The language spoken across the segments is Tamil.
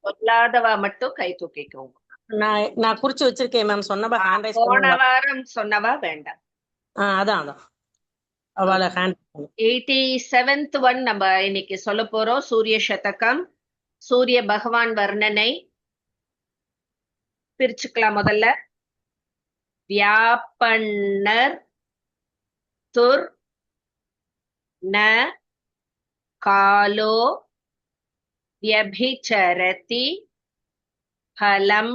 சொல்லாதவா மட்டும் கை தூக்கிக்கோங்க. நான் குறிச்சு வச்சிருக்கேன் மேம். சொன்னவா ஹேண்ட் ரைஸ் போன பண்ணுவா. வாரம் சொன்னவா வேண்டாம். அதான் அதான் அவளை ஹேண்ட். 87th ஒன் நம்ம இன்னைக்கு சொல்ல போறோம். சூரிய சதகம், சூரிய பகவான் வர்ணனை. பிரிச்சுக்கலாம். முதல்ல வியாபன்னர் துர் ந காலோ व्यभिचरति फलं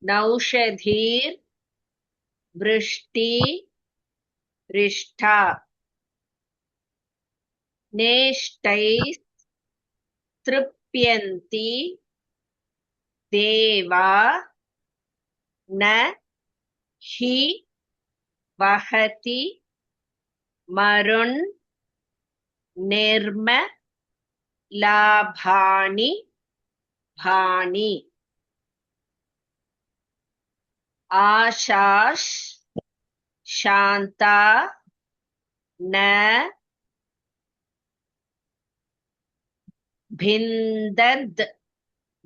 नौषधीर् वृष्टि रिष्ठा नेष्टैः तृप्यन्ति देवा न हि वहति मरुन् निर्मलाभानि भानि आशाश् शान्ता न भिन्दद्.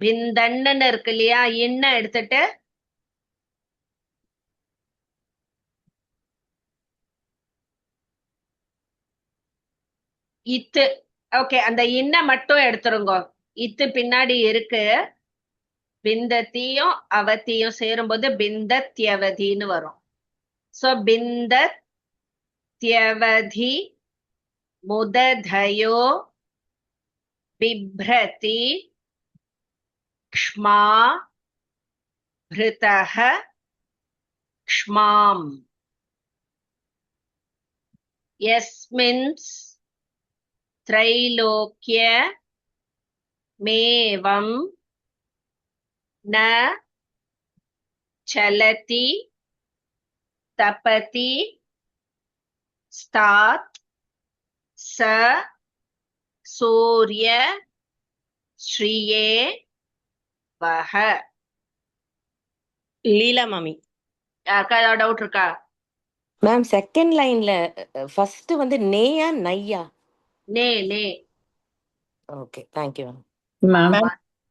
பிந்தன்னு இருக்கு இல்லையா, இன்ன எடுத்துட்டு இத்து. ஓகே, அந்த இன்ன மட்டும் எடுத்துருங்க. இத்து பின்னாடி இருக்கு. பிந்தத்தியும் அவத்தியும் சேரும்போது பிந்தத்யவதின்னு வரும். சோ பிந்தத்யவதி முததயோ பிப்ரதி க்ஷ்மா ப்ருதஹ க்ஷ்மாம் யஸ்மின்ஸ் த்ரைலோக்ய மேவம் ந சலதி தபதி ஸ்தாத் ச சூரிய ஸ்ரீயே வஹ. லீலா மாமி. யாருக்கா ஏதாவது டவுட் இருக்கா? மேம் செகண்ட் லைன்ல ஃபர்ஸ்ட் வந்து நேயா நையா? நே நே. Okay, thank you ma'am.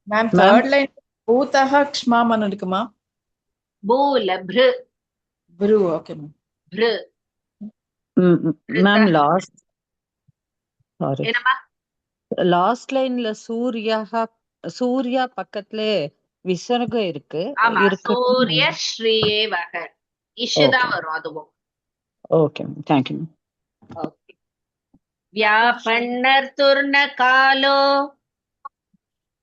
Ma'am third line பூதஹ க்ஷ்மாமன்னு இருக்குமா? பூல ப்ரு ப்ரு. Okay ma'am. ப்ரு. மேம் லாஸ்ட் சாரி என்னமா லாஸ்ட் லைன்ல சூர்யா பக்கத்துல விசர்கம் இருக்கு. ஆமா, சூரிய ஸ்ரீயே வஹ. இஷுதான் Okay. வரும் அதுவும். Okay ma'am, thank you ma'am. Okay. व्यापन्नर्तुर्न कालो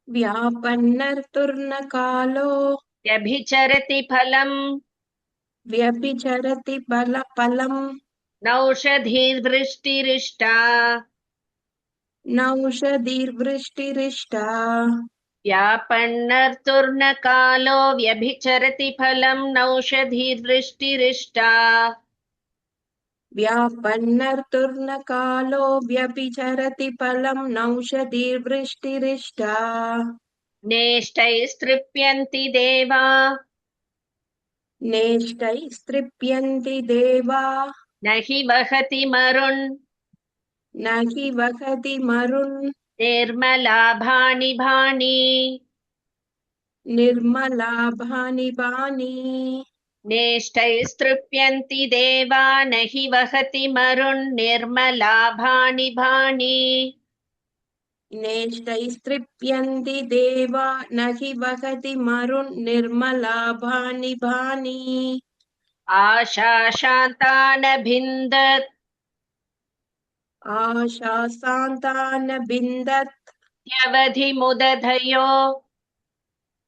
व्यापन्नर्तुर्न कालो व्यभिचरति फलम् व्यभिचरति फलम् नौषधीर्वृष्टिरिष्टा नौषधीर्वृष्टिरिष्टा व्यापन्नर्तुर्न कालो व्यभिचरति फलम् नौषधीर्वृष्टिरिष्टा व्यापन्नर्तुर्न कालो व्यभिचरति फलम् नौषधीर्वृष्टिरिष्टा नेष्टैस्तृप्यन्ति देवा नेष्टैस्तृप्यन्ति देवा न हि वहति मरुन् न हि वहति मरुन् निर्मलाभानि भानि निर्मलाभानि भानि नेष्टैस्तृप्यन्ति देवा न हि वहति मरुन् निर्मलाभानि भानि नेष्टैस्तृप्यन्ति देवा न हि वहति मरुन् निर्मलाभानि भानि आशाशान्ता न भिन्दत् आशासान्ता न बिन्दत् त्यवधिमुदधयो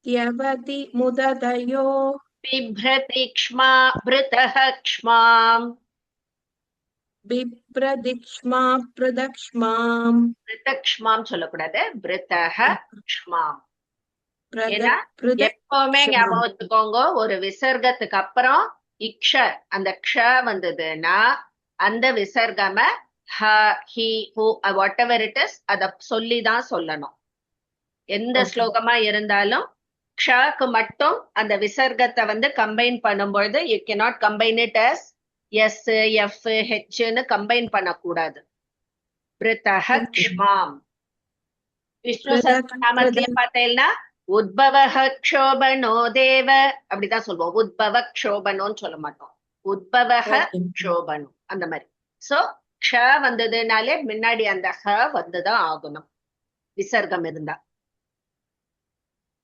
त्यवति मुददयो बिभ्रति क्ष्मा भृतः क्ष्माम् बिभ्रदिक्ष्मा प्रदक्ष्माम् பிருதக்ஷ்மாம் சொல்லக்கூடாது, பிருத்தஹ க்ஷ்மாம். ஏன்னா प्रद எப்பவுமே ஞாபகம் வச்சுக்கோங்க, ஒரு விசர்க்கத்துக்கு அப்புறம் இக்ஷ அந்த க்ஷ வந்ததுன்னா அந்த விசர்க்கம ஹ he who what ever it is அத சொல்லிதான் சொல்லணும். எந்த ஸ்லோகமா இருந்தாலும் க்ஷக்கு மட்டும் அந்த விசர்க்கத்தை வந்து கம்பைன் பண்ணும்பொழுது you cannot combine it as S F ஹெச்னு கம்பைன் பண்ணக்கூடாது. பிருத்தஹ க்ஷ்மாம். விஷ்ணு சஹஸ்ரநாமத்திலே பார்த்தேன்னா உத்பவஹ க்ஷோபனோ தேவ அப்படிதான் சொல்லுவோம். உத்பவ க்ஷோபனோன்னு சொல்ல மாட்டோம். உத்பவஹ க்ஷோபனோ அந்த மாதிரி. சோ க்ஷ வந்ததுனாலே முன்னாடி அந்த ஹ வந்துதான் ஆகணும் விசர்க்கம் இருந்தா.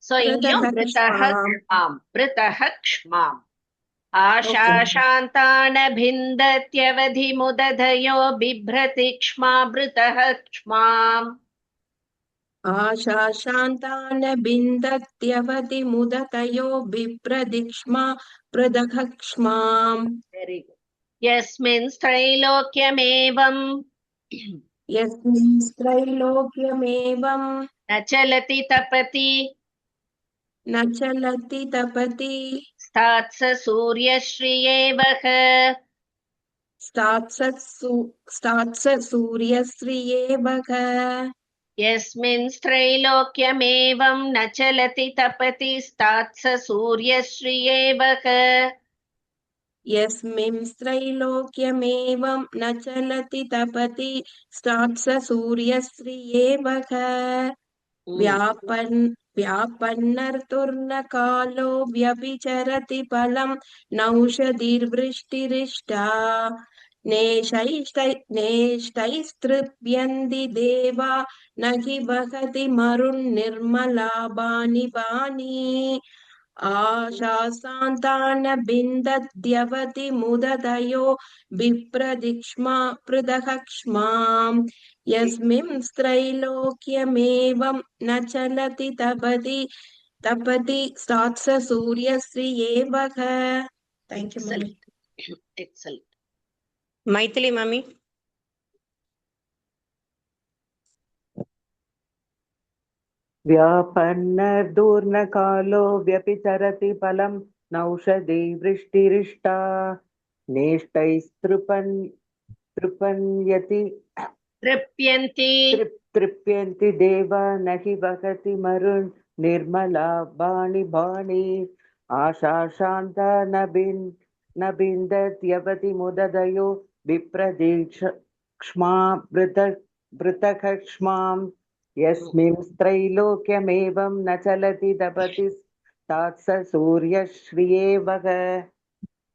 சோ இங்கேயும் பிருத்தஹ க்ஷ்மாம் பிருத்தஹ க்ஷ்மாம். ஆஷாஷாந்தானபிந்தத்யவதி முததயோ பிப்ரதி க்ஷ்மா பிருத்தஹ க்ஷ்மாம். आशाशान्तान बिन्दत्यवति मुदतयो बिप्रदिक्ष्मा प्रदक्ष्माम्. Very good. यस्मिन् त्रैलोक्यमेवं यस्मिन् त्रैलोक्यमेवं न चलति तपति न चलति तपति स्थात्स सूर्यश्रियेवः. स्तात्स सूर्यश्रियेवः. यस्मिन् त्रैलोक्यमेवं न चलति तपति स्थात्स सूर्यश्रियेवः. यस्मिन् त्रैलोक्यमेवं न चलति तपति स्तात्स सूर्यश्रियेवः. व्यापन्नर्तुर्न कालो व्यभिचरति फलं नौषधिर्वृष्टिरिष्टा. नेष्टैस्तृप्यन्ति देवा न हि वहति मरुन्निर्मलाभानि वाणी. आशासान्तान बिन्दद्यवति मुदतयो बिप्रदिक्ष्मा पृथक्ष्माम्. यस्मिन् त्रैलोक्यमेवं न चलति तपति स्तात्स सूर्यश्रियेवः. Thank you, Mami. Excellent. Maithili மாமி. व्यापन्नर्दूर्नकालो व्यपिचरति फलं नौषधि वृष्टिरिष्टा. नेष्टैस्तृप्यन्ति तृप्यन्ति देवा न हि वहति मरुन् निर्मलाभानि भाणि. आशाशान्ता न बिन्दत्यवति मुददयो बिप्रदीक्ष्मा पृथक्ष्माम्. यस्मिन् त्रैलोक्यमेवं न चलति तपति स्तात्स सूर्यश्रियेवः.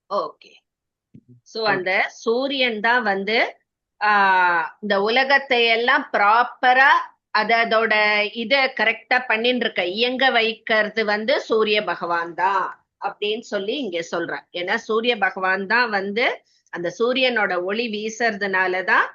ஓகே. சோ அந்த சூரியன் தான் வந்து இந்த உலகத்தை எல்லாம் ப்ராப்பரா அதோட இத கரெக்டா பண்ணிட்டு இருக்க இயங்க வைக்கிறது வந்து சூரிய பகவான் தான் அப்படின்னு சொல்லி இங்க சொல்றேன். ஏன்னா சூரிய பகவான் தான் வந்து அந்த சூரியனோட ஒளி வீசுறதுனாலதான்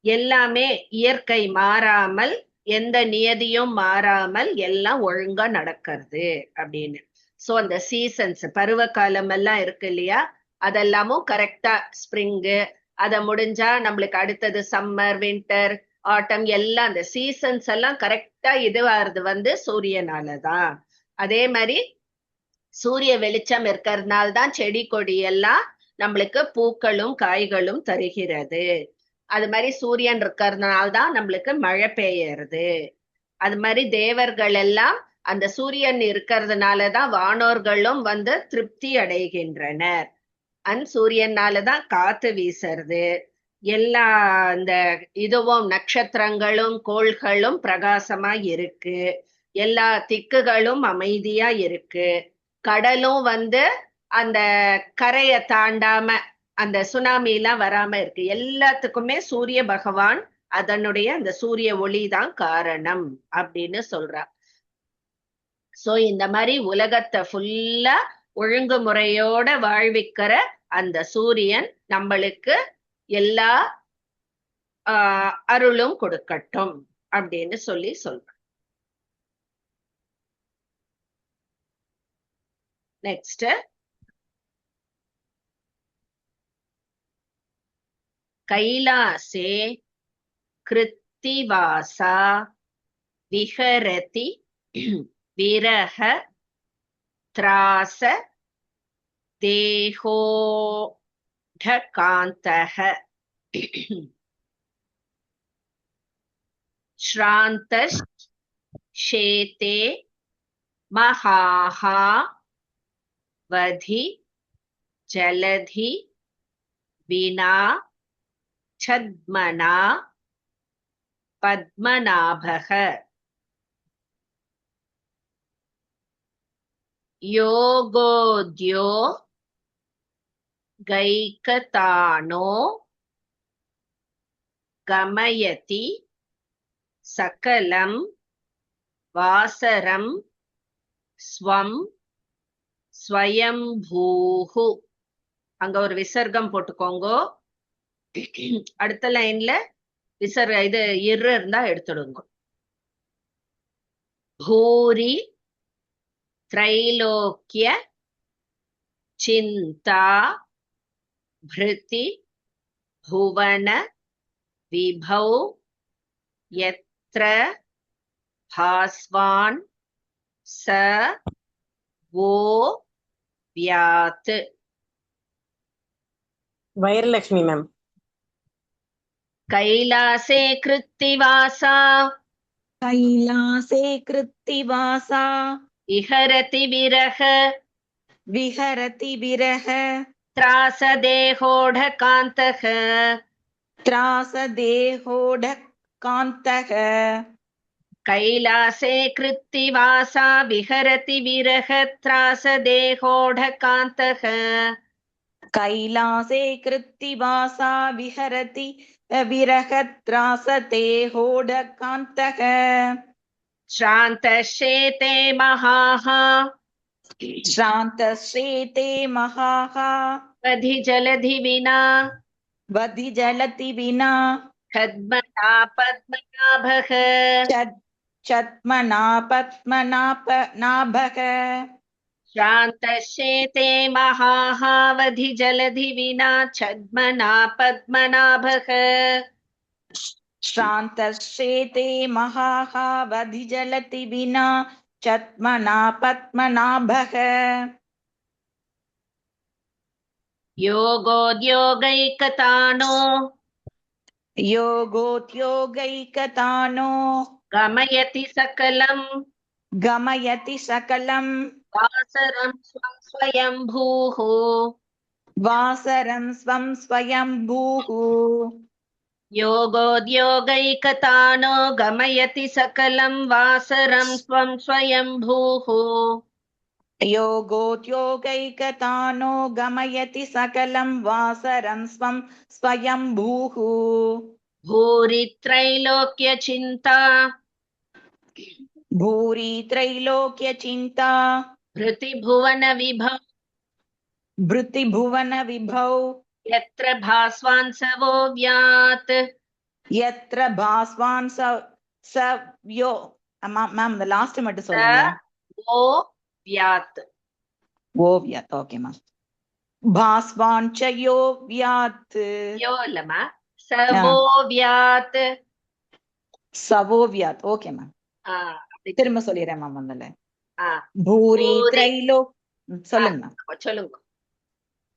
எல்லாமே இயற்கை மாறாமல் எந்த நியதியும் மாறாமல் எல்லாம் ஒழுங்கா நடக்கிறது அப்படின்னு. சோ அந்த சீசன்ஸ் பருவ காலம் எல்லாம் இருக்கு இல்லையா, அதெல்லாமும் கரெக்டா ஸ்ப்ரிங்கு அத முடிஞ்சா நம்மளுக்கு அடுத்தது சம்மர் வின்டர் ஆட்டம் எல்லாம் அந்த சீசன்ஸ் எல்லாம் கரெக்டா இதுவாகிறது வந்து சூரியனாலதான். அதே மாதிரி சூரிய வெளிச்சம் இருக்கிறதுனால்தான் செடி கொடி எல்லாம் நம்மளுக்கு பூக்களும் காய்களும் தருகிறது. அது மாதிரி சூரியன் இருக்கிறதுனால்தான் நம்மளுக்கு மழை பெய்யறது. அது மாதிரி தேவர்கள் எல்லாம் அந்த சூரியன் இருக்கிறதுனாலதான் வானோர்களும் வந்து திருப்தி அடைகின்றனர். சூரியனாலதான் காத்து வீசுறது. எல்லா இந்த இதுவும் நட்சத்திரங்களும் கோள்களும் பிரகாசமா இருக்கு. எல்லா திக்குகளும் அமைதியா இருக்கு. கடலும் வந்து அந்த கரையை தாண்டாம அந்த சுனாமி எல்லாம் வராம இருக்கு. எல்லாத்துக்குமே சூரிய பகவான் அதனுடைய அந்த சூரிய ஒளி தான் காரணம் அப்படின்னு சொல்றா. சோ இந்த மாதிரி உலகத்தை ஃபுல்லா ஒழுங்குமுறையோட வாழ்விக்கிற அந்த சூரியன் நம்மளுக்கு எல்லா அருளும் கொடுக்கட்டும் அப்படின்னு சொல்லி சொல்ற. நெக்ஸ்ட் கைலாசே கிருத்திவாசா விஹரதி விரஹ த்ராச தேஹோடகாந்தஹ ஸ்ராந்தஸ் ஷேதே மஹாஹா வதி ஜலதி வினா சத்மனா பத்மநாபக யோகோத்யோ கைகதானோ கமயதி சகலம் வாசரம் ஸ்வம் ஸ்வயம்பூஹு. அங்க ஒரு விசர்க்கம் போட்டுக்கோங்க. அடுத்த லைன்ல இது இருந்தா எடுத்துடுங்க. பூரி த்ரைலோக்கிய சிந்தா பிருதி புவன விபௌ யத்ர பாஸ்வான் ச வோ வியாத். வைரலட்சுமி மேம். கைலாசே கிருத்திவாசா கைலாசே கிருத்திவாசா விஹரதி விரஹ விஹரதி விரஹ த்ராசதேஹோட காந்தக த்ராசதேஹோட காந்தக. கைலாசே கிருத்திவாசா விஹரதி விரஹ த்ராசதேஹோட காந்தக. கைலாசே கிருத்திவாசா விஹரதி விரஹ த்ராசதேஹோட காந்தக. ஸ்ராந்தஷேதே மகாஹ ஸ்ராந்தஸ்ரேதே மகாஹ வதி ஜலதி வினா வதி ஜலதி வினா கத்மனா பத்மநாபக. சத்மனா பத்மநாபக. ஸ்ராந்தஷேதே மகாஹ வதி ஜலதி வினா சத்மனா பத்மநாபக. ஸ்ராந்தஸ்ரேதே மகாஹ வதி ஜலதி வினா சத்மனா பத்மநாபக. யோகோத்யோகைகதானோ யோகோத்யோகைகதானோ கமயதி சகலம் கமயதி சகலம் வாசரம் ஸ்வம் ஸ்வயம்பூஹு. வாசரம் ஸ்வம் ஸ்வயம்பூஹு. யோகோத்யோகைகதானோ கமயதி சகலம் வாசரம் ஸ்வம் ஸ்வயம்பூஹு. யோகோத்யோகைகதானோ கமயதி சகலம் வாசரம் ஸ்வம் ஸ்வயம்பூஹு. பூரி த்ரைலோக்ய சிந்தா பூரி த்ரைலோக்ய சிந்தா பிருதி புவன விபௌ பிருத்தி புவன விபௌ யத்ர பாஸ்வான் சவோ வியாத். யத்ர பாஸ்வான் சவ்யோ. மேம் இந்த லாஸ்ட் மட்டும் சொல்லுங்க. ஓ வியாத். ஓவியாத். Okay ma'am. பாஸ்வான் ச யோ வியாத். யோ இல்லமா சவோ வியாத். சவோவியாத். Okay ma'am. அப்படி திரும்ப சொல்லிடுறேன் மேம். வந்துல ஆ, பூரி பூரி. த்ரைலோ சொல்லுங்க மேம். சொல்லுங்க.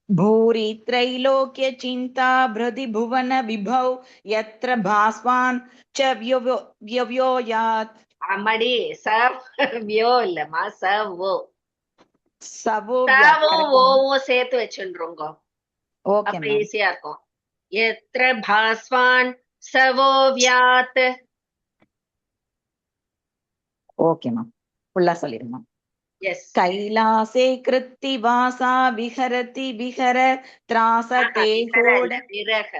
भूरि त्रैलोक्य चिंता भृति भुवन विभव यत्र भास्वान च व्यव्योयात्. அம்மாடி சவ்யோ இல்லமா சவோ. சவோவியாத். சவோ ஓ சேர்த்து வச்சுருங்க. ஓகே அப்ப மேம். ஈஸியா இருக்கும். எத்ர பாஸ்வான் சவோ வியாத். Okay ma'am. ஃபுல்லா சொல்லிடுங்க மேம். எஸ். கைலாசே கிருத்திவாசா விஹரதி விஹர த்ராச தேஹோட விரக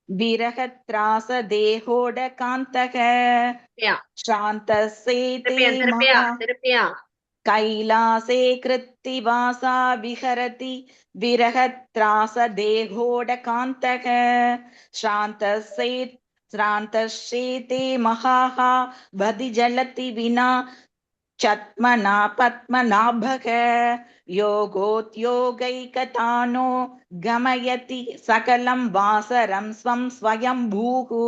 விரக த்ராச தேஹோட காந்தக. சாந்தசேதே திருப்பியா மகா திருப்பியா. கைலாசே கிருத்திவாசா விஹரதி விரகத்ராச தேகோட காந்தக. ஸ்ராந்தசேதே மகாஹ வதி ஜலதி வினா சத்மனா பத்மநாபக. யோகோத்யோகைகதானோ கமயதி சகலம் வாசரம் ஸ்வம் ஸ்வயம்பூஹு.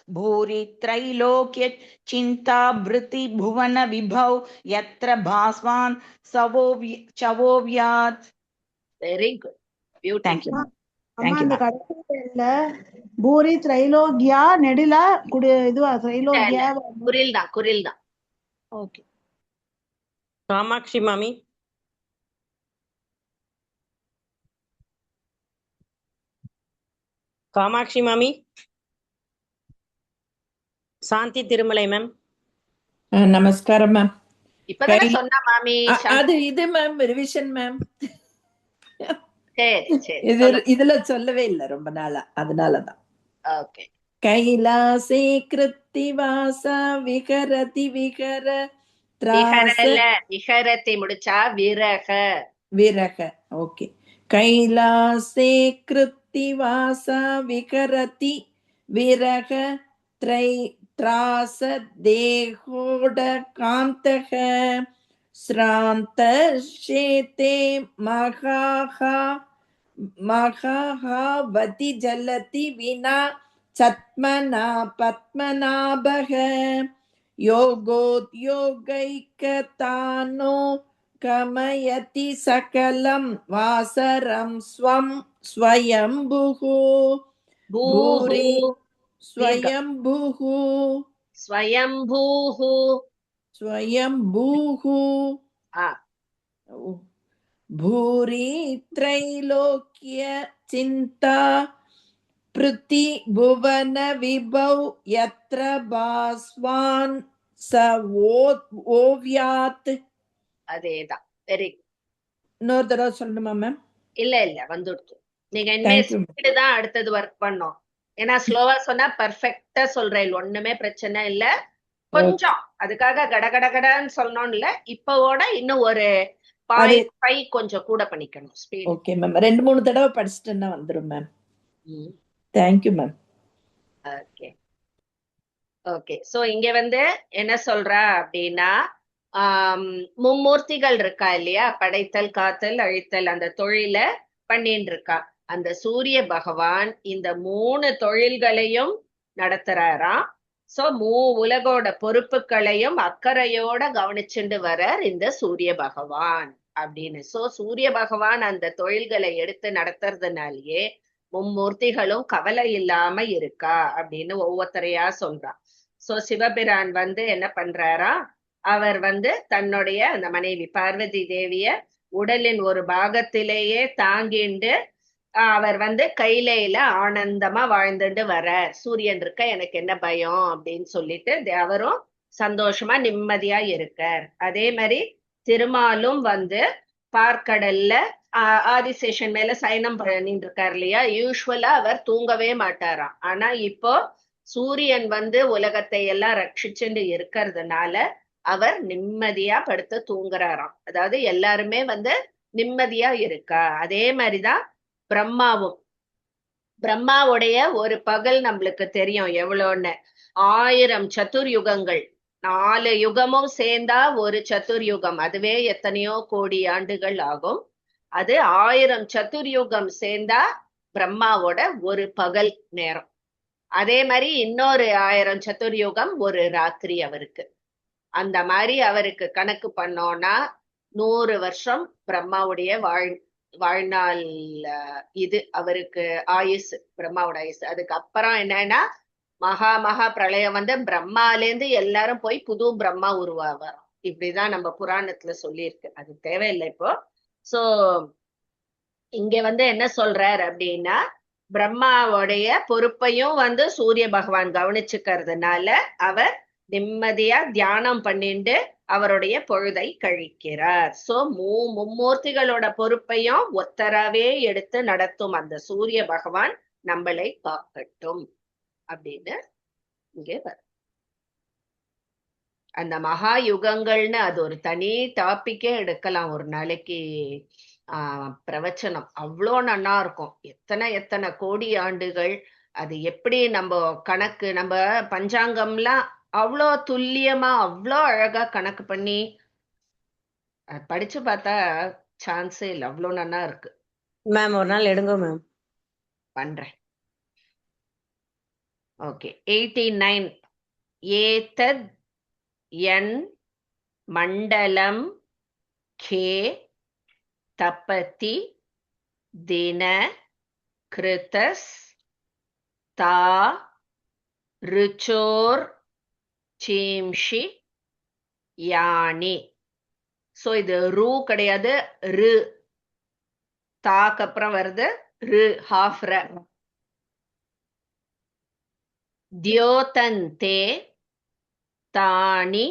பூரி த்ரைலோக்ய சிந்தா பிருதி புவன விபௌ யத்ர பாஸ்வான் சவோவியாத். Very good. Thank you ma'am. அம்மா அந்த கடைசியில பூரி த்ரைலோக்யா நெடில இதுவா த்ரைலோக்யா குரில் தான் குரில் தான். ஓகே. காமாட்சி மாமி. காமாட்சி மாமி. சாந்தி திருமலை மேம். நமஸ்காரம் மேம். இப்பதானே சொன்ன மாமி அது இது மேம் ரிவிஷன் மேம். சரி சரி இதுல சொல்லவே இல்ல ரொம்ப நாளா, அதனாலதான். ஓகே. கைலாசே கிருத்திவாசா விகரதி விகர விஹரல விஹரத்தை முடிச்சா விரக. விரக. ஓகே. கைலாசே கிருத்திவாசா விகரதி விரக த்ராச தேகோட காந்தக ஸ்ராந்த ஷேதே மகாவதி ஜலதி வினா சத்மனா பத்மநாபக யோகோத்யோகைகதானோ கமயதி சகலம் வாசரம் ஸ்வம் ஸ்வயம்புஹு பூரி ஸ்வயம்புஹு ஸ்வயம்பூஹு ஸ்வயம்புஹு பூரி த்ரைலோக்ய சிந்தா பிருத்தி புவன விபௌ யத்ர பாஸ்வான் ச ஓவ்யாத். அதேதான். வெரி. இன்னொரு தடவை சொல்லணுமா மேம்? இல்ல வந்துடுச்சு. நீங்க இனிமே தான் அடுத்தது ஒர்க் பண்ணோம். ஏன்னா ஸ்லோவா சொன்னா பர்ஃபெக்டா சொல்றேன், ஒண்ணுமே பிரச்சனை இல்ல. கொஞ்சம் அதுக்காக கடகடகடன்னு சொல்லணும் இல்ல, இப்பவோட இன்னும் ஒரு 0.5 கொஞ்சம் கூட பண்ணிக்கணும் ஸ்பீட். Okay ma'am. 2-3 தடவை படிச்சுட்டேன்னா வந்துரும் ma'am. Thank you ma'am. Okay okay. So இங்க வந்து என்ன சொல்றா அப்படின்னா, மும்மூர்த்திகள் இருக்கா இல்லையா, படைத்தல் காத்தல் அழித்தல் அந்த தொழில பண்ணிட்டு இருக்கா. அந்த சூரிய பகவான் இந்த 3 தொழில்களையும் நடத்துறாராம். சோ உலகோட பொறுப்புகளையும் அக்கறையோட கவனிச்சுட்டு வரார் இந்த சூரிய பகவான் அப்படின்னு. சோ சூரிய பகவான் அந்த தொழில்களை எடுத்து நடத்துறதுனாலயே மும்மூர்த்திகளும் கவலை இல்லாம இருக்கா அப்படின்னு ஒவ்வொருத்தரையா சொல்றான். சோ சிவபிரான் வந்து என்ன பண்றாரா, அவர் வந்து தன்னுடைய அந்த மனைவி பார்வதி தேவிய உடலின் ஒரு பாகத்திலேயே தாங்கிண்டு அவர் வந்து கையில ஆனந்தமா வாழ்ந்துட்டு வரார். சூரியன் இருக்க எனக்கு என்ன பயம் அப்படின்னு சொல்லிட்டு அவரும் சந்தோஷமா நிம்மதியா இருக்கார். அதே மாதிரி திருமாலும் வந்து பார்க்கடல்ல ஆதிசேஷன் மேல சயனம் பண்ணிட்டு இருக்கார் இல்லையா. யூஸ்வலா அவர் தூங்கவே மாட்டாராம். ஆனா இப்போ சூரியன் வந்து உலகத்தை எல்லாம் ரட்சிச்சுட்டு இருக்கிறதுனால அவர் நிம்மதியா படுத்து தூங்குறாராம். அதாவது எல்லாருமே வந்து நிம்மதியா இருக்கா. அதே மாதிரிதான் பிரம்மாவும். பிரம்மாவுடைய ஒரு பகல் நம்மளுக்கு தெரியும் எவ்வளோன்னு. 1000 சதுர்யுகங்கள், 4 யுகமும் சேர்ந்தா ஒரு சதுர்யுகம், அதுவே எத்தனையோ கோடி ஆண்டுகள் ஆகும். அது 1000 சதுர்யுகம் சேர்ந்தா பிரம்மாவோட ஒரு பகல் நேரம். அதே மாதிரி இன்னொரு 1000 சதுர்யுகம் ஒரு ராத்திரி அவருக்கு. அந்த மாதிரி அவருக்கு கணக்கு பண்ணோம்னா 100 வருஷம் பிரம்மாவுடைய வாழ்நாள் இது அவருக்கு ஆயுசு, பிரம்மாவோட ஆயுசு. அதுக்கப்புறம் என்னன்னா மகா பிரளயம் வந்து பிரம்மாலேருந்து எல்லாரும் போய் புது பிரம்மா உருவாவார். இப்படிதான் நம்ம புராணத்துல சொல்லியிருக்கு. அது தேவையில்லை இப்போ. சோ இங்க வந்து என்ன சொல்றார் அப்படின்னா, பிரம்மாவுடைய பொறுப்பையும் வந்து சூரிய பகவான் கவனிச்சுக்கிறதுனால அவர் நிம்மதியா தியானம் பண்ணிட்டு அவருடைய பொழுதை கழிக்கிறார். சோ மும்மூர்த்திகளோட பொறுப்பையும் ஒத்தராவே எடுத்து நடத்தும் அந்த சூரிய பகவான் நம்மளை காக்கட்டும் அப்படின்னு இங்கே அந்த மகா யுகங்கள்னு அது ஒரு தனி டாபிக்கே எடுக்கலாம் ஒரு நாளைக்கு. பிரவச்சனம் அவ்வளோ நல்லா இருக்கும். எத்தனை கோடி ஆண்டுகள், அது எப்படி நம்ம கணக்கு, நம்ம பஞ்சாங்கம்லாம் அவ்வளோ துல்லியமா அவ்வளோ அழகா கணக்கு பண்ணி படிச்சு பார்த்தா சான்ஸே இல்லை, அவ்வளோ நல்லா இருக்கு. மேம் ஒரு நாள் எடுங்க மேம். பண்றேன். ஓகே. 89. ஏதத் யன் மண்டலம் கே தபதி தின கிருதஸ் தா ருச்சோர் சீம்ஷி யானி. சோ இது ரூ கிடையாது, ரு. தாக்கு அப்புறம் வருது ரு, ஹாஃப் ர. தியோதந்தே தானி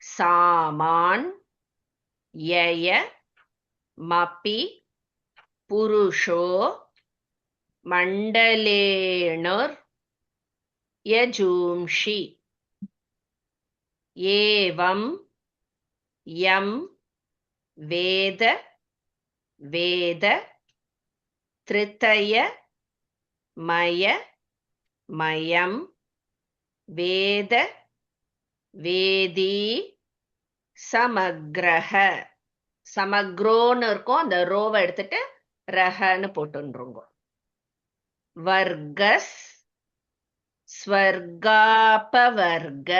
सामान् यय मपि पुरुषो मण्डलेणुर् यजूंषि एवं यं वेद वेद त्रितय मय मयं वेद வேதி சமக்ரஹ. சமக்ரோன்னு இருக்கும், அந்த ரோவை எடுத்துட்டு ரஹன்னு போட்டுருங்க. வர்கஸ் ஸ்வர்காபவர்க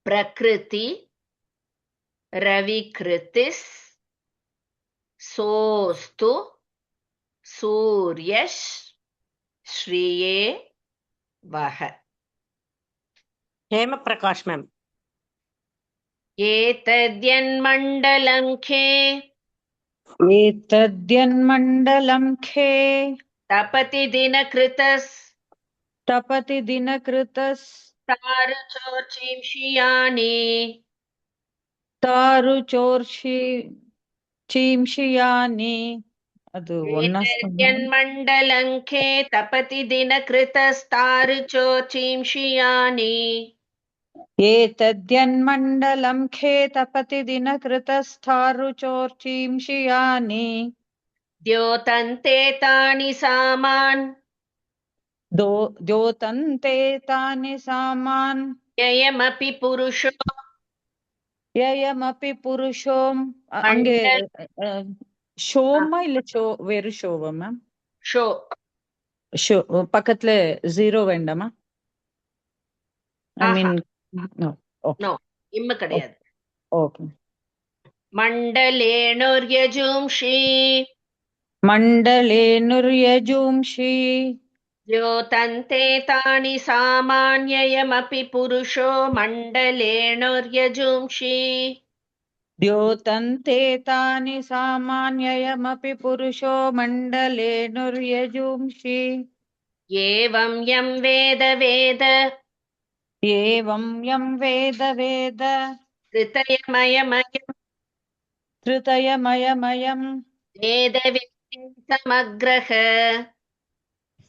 பிரகிருதி ரவிகிருதிஸ் சோஸ்து சூர்யஷ் ஸ்ரீயே வஹ. हेमप्रकाश मैम. एतद्यन्मण्डलं खे एतद्यन्मण्डलं खे तपति दिनकृतस् तपति दिनकृतस् तारुचोर्चिंशियानि तारुचोर्षि चींषियानि. ಅದು एतद्यन्मण्डलं खे तपति दिनकृतस् तारुचोर्चिंशियानि एतद्यन्मण्डलं खे तपति दिनकृतस्थारुचोर्चिंषियानि द्योतन्ते तानि सामान् द्योतन्ते तानि सामान् ययमपि पुरुषो ययमपि पुरुषो. அங்கே ஷோமா இல்ல வெறும் ஷோவா மேம்? ஷோ ஷோ பக்கத்துல ஜீரோ வேண்டாமா? ஐ மீன் நோ. நோ, இம்ம கிடையாது. ஓகே. மண்டலேணுர்யஜும்ஷி மண்டலேனுர்யஜும்ஷி द्योतन्ते तानि सामान्ययमपि पुरुषो मण्डलेणुर्यजुंषि द्योतन्ते तानि सामान्ययमपि पुरुषो मण्डलेनुर्यजुंषि एवं यं वेद वेद एवं यं वेद वेद त्रितयमयमयं वेदवेदी समग्रः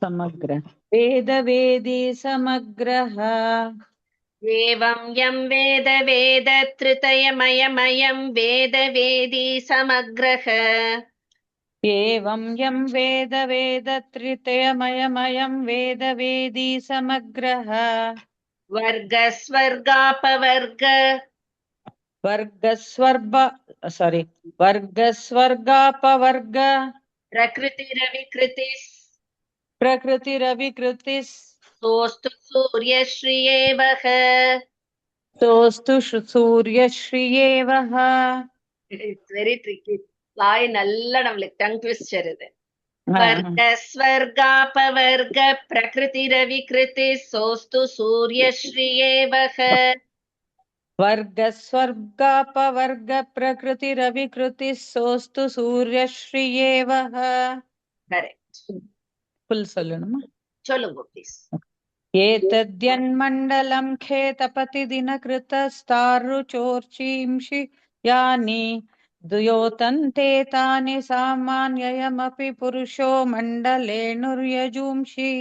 समग्र वेदवेदी समग्रः. एवं यं वेद वेद त्रितयमयमयं वेदवेदी समग्रः एवं यं वेद वेद त्रितयमयमयं वेदवेदी समग्रः. वर्गस्वर्गापवर्ग वर्गस्वर्गापवर्ग प्रकृतिरविकृतिः सोऽस्तु सूर्यश्रियेवः सोऽस्तु सूर्यश्रियेवः. It's very tricky. வாய் நல்லா நம்மளுக்கு டங் ட்விஸ்டர் இது. वर्गस्वर्गापवर्ग प्रकृतिरविकृतिः सोऽस्तु सूर्यश्रियेवः. वर्गस्वर्गापवर्ग प्रकृतिरविकृतिः सोऽस्तु सूर्यश्रियेवः. கரெக்ட். ஃபுல் சொல்லணுமா? சொல்லுங்க ப்ளீஸ். एतद्यन्मण्डलं खे तपति दिनकृतस्तारुचोर्चिंषि यानि द्योतन्ते तानि सामान्ययमपि पुरुषो मण्डलेनुर्यजुंषि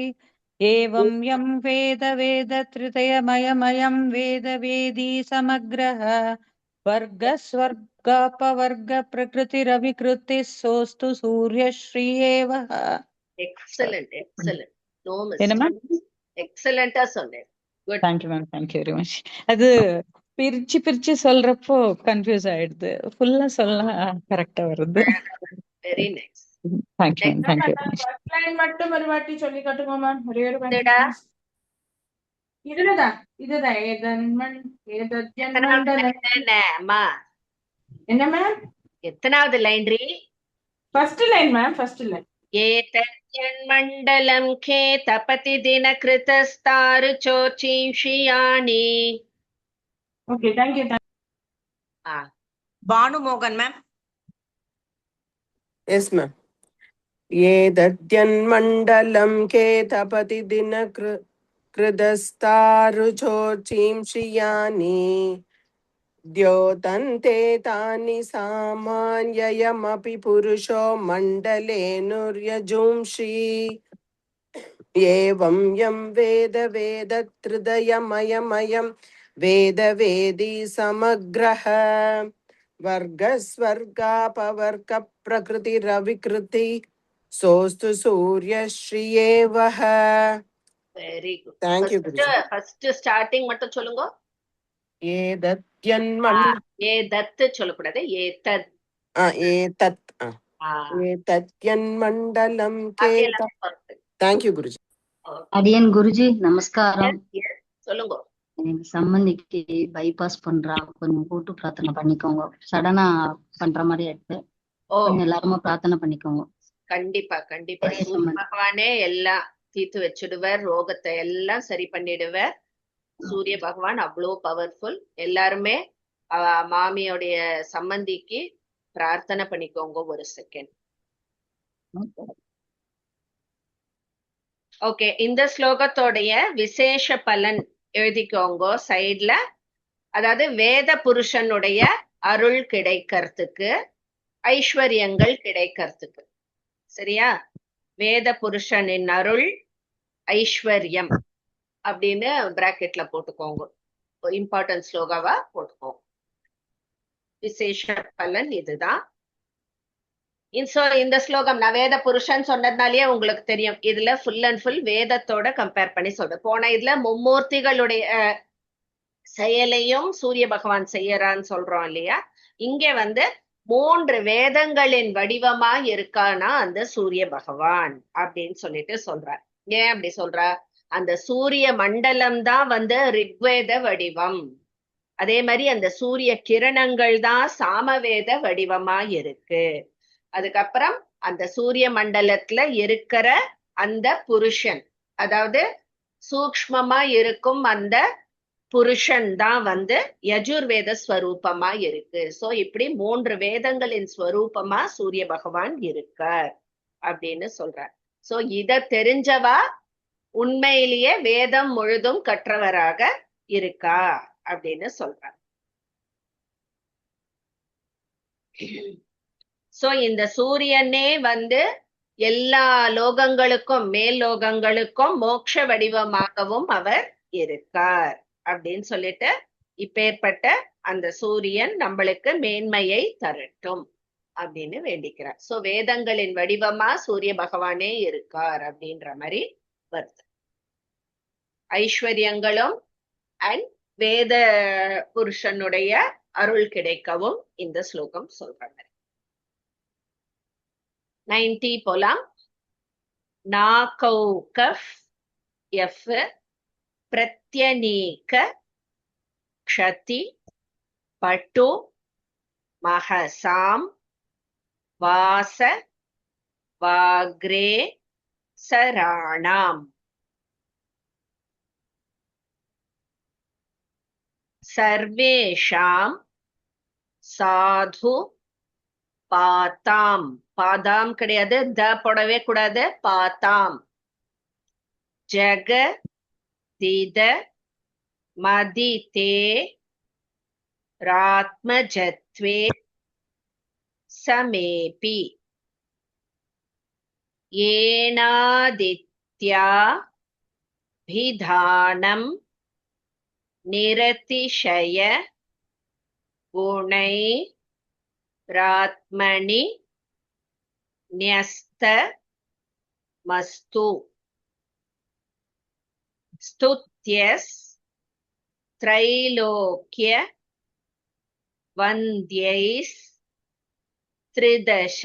एवं यं वेद वेद त्रितयमयमयं वेदवेदी समग्रः. वर्गस्वर्गापवर्ग प्रकृतिरविकृतिः सोऽस्तु सूर्यश्रियेवः. Excellent excellent. நோ என்னமா? மிஸ்டேக். எக்ஸலென்ட்டா சொன்னேன். Good. Thank you ma'am, thank you very much. அது பிரிச்சு பிரிச்சு சொல்றப்போ கன்ஃபியூஸ் ஆயிடுது, ஃபுல்லா சொல்ல கரெக்டா வருது. Very nice. Thank you ma'am, thank you very much. First line மட்டும் ஒரு வாட்டி சொல்லி காட்டுங்க மேம். ஒரே ஒரு இதுடா. இதுதான் அம்மா என்ன மேம்? எத்தனாவது லைன் ரீ? First line ma'am, first line. एतद्यन्मण्डलं खे तपति दिनकृतस्तारुचोर्चिंषियानि. Okay, thank you. Bhanu Mohan ma'am. Yes ma'am. एतद्यन्मण्डलं के तपति कृतस्तारुचोचींषियानि द्योतन्ते तानि सामान्ययमपि पुरुषो मण्डलेनुर्यजुंषि एवं यं वेद वेदत्रिदयमयमयं वेद वेदी समग्रः वर्गस्वर्गापवर्ग प्रकृतिरविकृति सोऽस्तु सूर्यश्रियेवः. Very good. Thank you, Guruji. First starting மட்டும் சொல்லுங்க. ஏதத்யன்மன் ஏதத்து சொல்லக்கூடாது, ஏதத். ஏதத் ஏதத்யன்மண்டலம் கேத. Thank you, Guruji. அடியன் குருஜி நமஸ்காரம். சொல்லுங்க. எனக்கு சம்பந்திக்கு பைபாஸ் பண்றா, கொஞ்சம் கூட்டு பிரார்த்தனை பண்ணிக்கோங்க. சடனா பண்ற மாதிரி எடுத்து கொஞ்சம் எல்லாருமே பிரார்த்தனை பண்ணிக்கோங்க. கண்டிப்பா கண்டிப்பா. சூரிய பகவானே எல்லாம் தீர்த்து வச்சுடுவார், ரோகத்தை எல்லாம் சரி பண்ணிடுவார். சூரிய பகவான் அவ்வளோ பவர்ஃபுல். எல்லாருமே மாமியோடைய சம்பந்திக்கு பிரார்த்தனை பண்ணிக்கோங்க. ஒரு செகண்ட். ஓகே, இந்த ஸ்லோகத்தோடைய விசேஷ பலன் எழுதிக்கோங்க சைட்ல. அதாவது வேத புருஷனுடைய அருள் கிடைக்கிறதுக்கு, ஐஸ்வர்யங்கள் கிடைக்கிறதுக்கு. சரியா? வேத புருஷனின் அருள் ஐஸ்வர்யம் அப்படின்னு பிராக்கெட்ல போட்டுக்கோங்க. இம்பார்ட்டன்ட் ஸ்லோகாவா போட்டுக்கோங்க. விசேஷ பலன் இதுதான். இந்த ஸ்லோகம் நான் வேத புருஷன் சொன்னதுனாலேயே உங்களுக்கு தெரியும், இதுல ஃபுல் அண்ட் ஃபுல் வேதத்தோட கம்பேர் பண்ணி சொல்றேன். போன இதுல மும்மூர்த்திகளுடைய செயலையும் சூரிய பகவான் செய்யறான்னு சொல்றோம் இல்லையா? இங்க 3 வேதங்களின் வடிவமா இருக்கானா அந்த சூரிய பகவான் அப்படின்னு சொல்லிட்டு சொல்றார். ஏன் அப்படி சொல்றா? அந்த சூரிய மண்டலம் தான் ரிக்வேத வடிவம். அதே மாதிரி அந்த சூரிய கிரணங்கள் தான் சாமவேத வடிவமா இருக்கு. அதுக்கப்புறம் அந்த சூரிய மண்டலத்துல இருக்கிற அந்த புருஷன், அதாவது சூக்ஷ்மமா இருக்கும் அந்த புருஷன் தான் யஜுர்வேத ஸ்வரூபமா இருக்கு. சோ இப்படி 3 வேதங்களின் ஸ்வரூபமா சூரிய பகவான் இருக்கார் அப்படின்னு சொல்றார். சோ இத தெரிஞ்சவா உண்மையிலேயே வேதம் முழுதும் கற்றவராக இருக்கா அப்படின்னு சொல்றார். சோ இந்த சூரியனே எல்லா லோகங்களுக்கும் மேல் லோகங்களுக்கும் மோட்ச வடிவமாகவும் அவர் இருக்கார் அப்படின்னு சொல்லிட்டு இப்பேற்பட்ட அந்த சூரியன் நம்மளுக்கு மேன்மையை தரட்டும் அப்படின்னு வேண்டிக்கிறார். சோ வேதங்களின் வடிவமா சூரிய பகவானே இருக்கார் அப்படின்ற மாதிரி வருது. ஐஸ்வர்யங்களும் அண்ட் வேத புருஷனுடைய அருள் கிடைக்கவும் இந்த ஸ்லோகம் சொல்ற மாதிரி. 90 போலாம். நாகௌகஃப் எஃப் பிரத்யநீக க்ஷதி பட்டு மஹசாம் வாச வாக்ரே சராணாம் சர்வேஷாம் சாது பாதாம். பாதாம் கிடையாது, த போடவே கூடாது, பாதாம். ஜக தித மதிதே ராத்மஜத்வே சமேபி ஏனாதித்யா பிதானம் நிரதிஷய குணை ராத்மணி ன்யஸ்த மஸ்து ஸ்துத்யஸ் த்ரைலோக்ய வந்த்யைஸ் த்ரிதஷ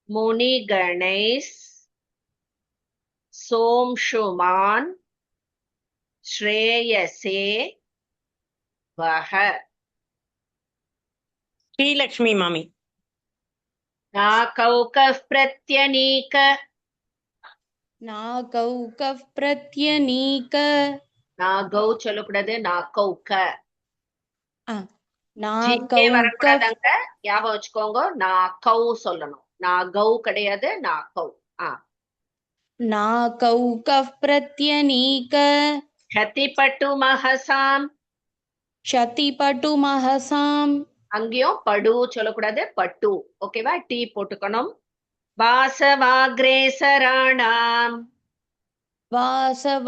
முனிகணைஸ் சோம்ஷுமான் ஸ்ரேயசே வஹ. ஸ்ரீலக்ஷ்மி மாமி. நாகௌகஃப் பிரத்யநீக. நாகௌகஃப் பிரத்யநீக. நாகௌ சொல்லக்கூடாது, நாகௌக. நாகௌகஃப் ஞாபகம் வச்சுக்கோங்க, நாகௌ சொல்லணும். நாகௌ கிடையாது, நாகௌ. नाकौकः प्रत्यनीक क्षतिपटुमहसाम् क्षतिपटुमहसाम् அங்கேயும் படு சொல்லக்கூடாது, பட்டு. ஓகேவா? டி போட்டுக்கணும். வாசவாக்ரேசராணாம் वासवाग्रेसराणाम्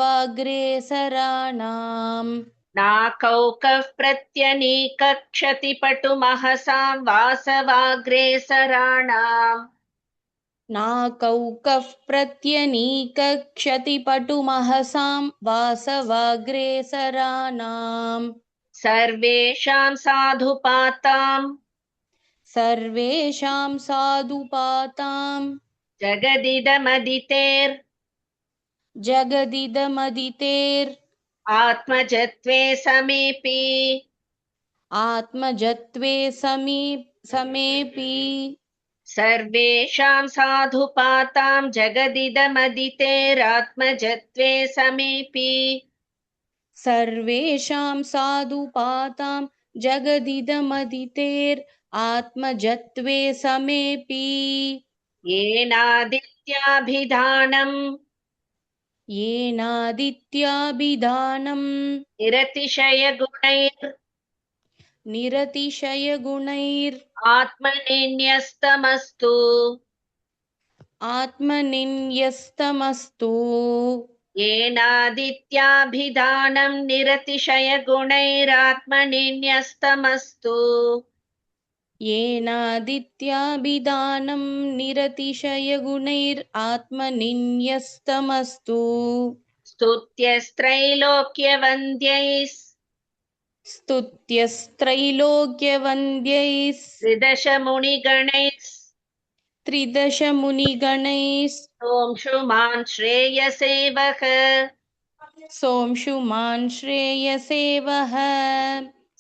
नाकौकः प्रत्यनीक क्षतिपटुमहसाम् वासवाग्रेसराणाम् नाकौकः प्रत्यनीक क्षतिपटुमहसाम् वासवाग्रेसराणाम् सर्वेषां साधुपाताम् सर्वेषां साधुपाताम् जगदिदमदितेर् जगदिदमदितेर् आत्मजत्वे समेपि आत्मजत्वे समेपि सर्वेषां साधुपातां जगदिदमदितेरात्मजत्वे समेपि सर्वेषां साधुपातां जगदिदमदितेर् आत्मजत्वे समेपि येनादित्याभिधानम् येनादित्याभिधानम् निरतिशयगुणैर् आत्मनिन्यस्तमस्तु येनादित्याभिधानम् निरतिशयगुणैरात्मनिन्यस्तमस्तु येनादित्याभिधानं निरतिशयगुणैरात्मनिन्यस्तमस्तु स्तुत्यस्त्रैलोक्यवन्द्यैः त्रिदशमुनिगणैः सोंशुमान् श्रेयसे वः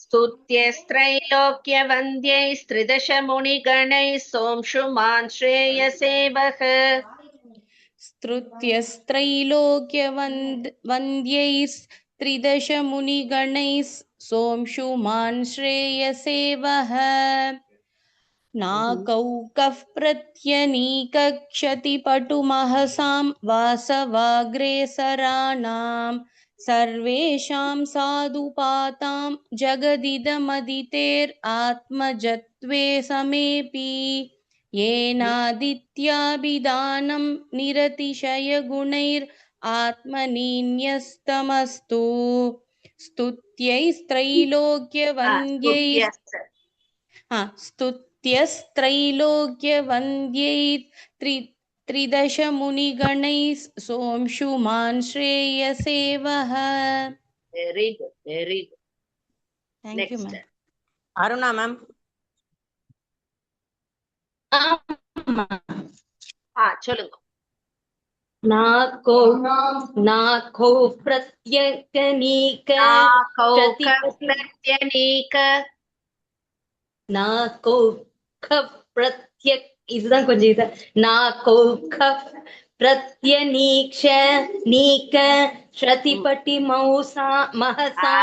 स्तुत्यस्त्रैलोक्यवन्द्यैः त्रिदशमुनिगणैः सोंशुमान् श्रेयसे वः स्तुत्यस्त्रैलोक्यवन्द्यैः त्रिदशमुनिगणैः सोंशुमान् श्रेयसे वः नाकौकः प्रत्यनीक क्षतिपटुमहसां वासवाग्रेसराणाम् सर्वेषां साधुपातां जगदिदमदितेरात्मजत्वे समेपि येनादित्याभिधानं निरतिशयगुणैरात्मनिन्यस्तमस्तु स्तुत्यैस्त्रैलोक्यवन्द्यैः स्तुत्यस्त्रैलोक्यवन्द्यैः त्रिदशमुनिगणैः सोंशुमान् श्रेयसे वः. Very good, very good. Thank Next. you, ma'am. Aruna ma'am. சொல்லுங்க. नाको प्रत्यनीक नाको प्रत्यक இதுதான் கொஞ்சம் இதா नाको प्रत्यनीक्ष नीक श्रतिपटि मौसा महसा